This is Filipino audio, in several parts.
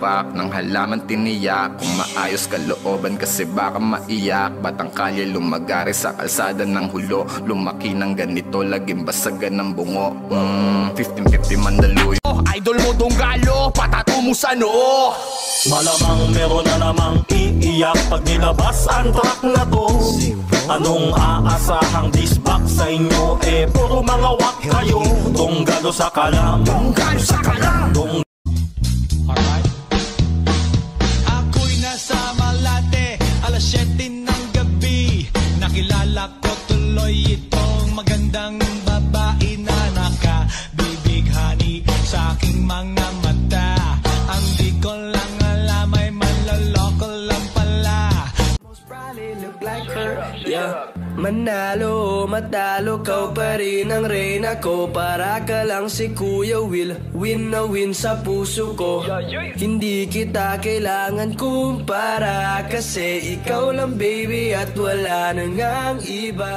Tinalpak ng halaman tiniyak, kung maayos kalooban kasi baka maiyak. Batang kalye lumagari sa kalsada ng hulo, lumaki ng ganito laging basagan ng bungo. 1550 Mandaluyong. Idol mo Donggalo, patato mo sa noo. Malamang meron na namang iiyak pag nilabas ang track na to. Anong aasahang disbak sa inyo? Puro mga wak kayo. Donggalo sa kalam, Donggalo sa kalam. Alright. Ako'y nasa Malate, alas 7 ng gabi. Nakilala ko tuloy itong magandang babae na nakabibighani sa aking mga mata. Ang di ko lang alam ay manloloko lang pala. Most probably look like her, yeah. Manalo, matalo, kau pa rin ang reyna ko. Para ka lang si Kuya Will, win na win sa puso ko. Hindi kita kailangan kumpara, kasi ikaw lang baby at wala nang ang iba.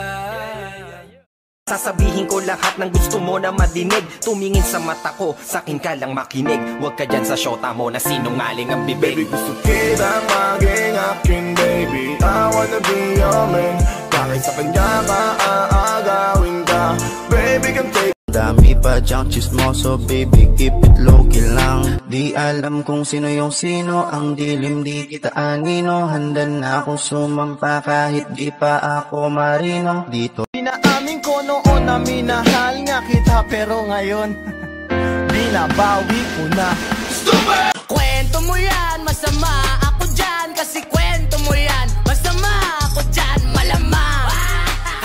Sasabihin ko lahat ng gusto mo na madinig. Tumingin sa mata ko, sakin ka lang makinig. Huwag ka dyan sa syota mo na sinungaling ang bibig. Baby, gusto kitang maging akin, baby. I wanna be your man. Kahit sa kanya ka, aagawin ka. Baby, come take. Dami pa dyang chismoso, baby, keep it low-key lang. Di alam kung sino yung sino, ang dilim di kita anino. Handa na akong sumampa kahit di pa ako marino. Dito Inaamin ko noon na minahal nga kita, pero ngayon binabawi ko na. Stupid! Kwento mo yan, masama ako dyan. Kasi kwento mo yan, masama ako dyan. Malamang,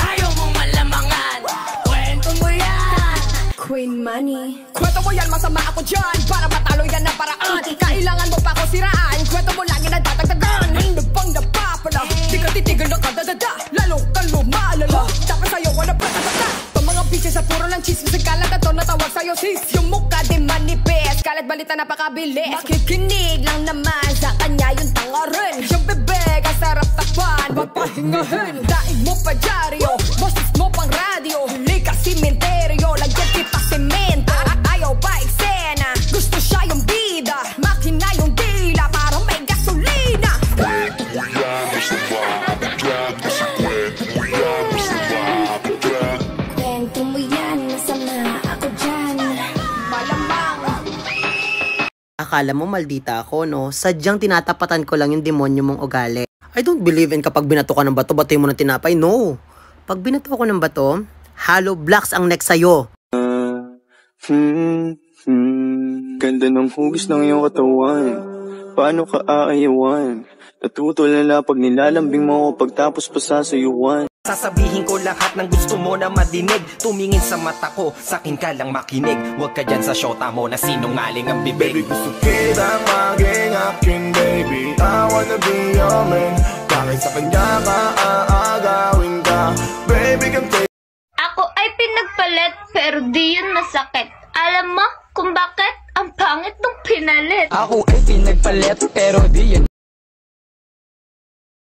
ayaw mong malamangan. Kwento mo yan, Queen Money. Kwento mo yan, masama ako dyan. Para matalo yan ang paraan. Kailangan mo pa ako siraan. Kwento mo lagi na dadagdagan. Ano bang napapala? Di ka titigil na kadadada. Lalo ka lumalala. Dapat sa'yo wala patata. Pag mga bitches sa puro ng chismis, ang kalat na to natawag sa'yo sis. Yung mukha di manipis, kalat balita napakabilis. Makikinig lang naman sa kanya yung tanga rin. Yung bebeg ang sarap takpan, papahingahin. Daig mo pa dyaryo, boses mo pang radyo. Huli ka simenteryo, lagyan kita semento. Ayaw pa eksena, gusto siya yung bida. Makina yung dila, parang may gasolina. Kwento mo yan, masama ako dyan. Kasi kwento mo yan, masama ako dyan. Kwento mo yan, masama ako dyan. Malamang. Akala mo maldita ako, no? Sadyang tinatapatan ko lang yung demonyo mong ugali. I don't believe in kapag binato ka ng bato, batoy mo ng tinapay. No! Pag binato ko ng bato, hollow blocks ang next sa'yo. Ganda ng hugis ng iyong katawan. Paano ka aayawan? Natutulala pag nilalambing mo ako pagtapos pa sasayuan. Sasabihin ko lahat ng gusto mo na madinig. Tumingin sa mata ko, sakin ka lang makinig. Huwag ka dyan sa syota mo na sinungaling ang Baby, bibig. gusto kitang maging akin, baby. I wanna be your man. Kahit sa kanya ka, aagawin ka. Baby, come take. Ako ay pinagpalit, pero di yun masakit. Alam mo kung bakit? Ang pangit nung pinalit. Ako ay pinagpalit, pero di yan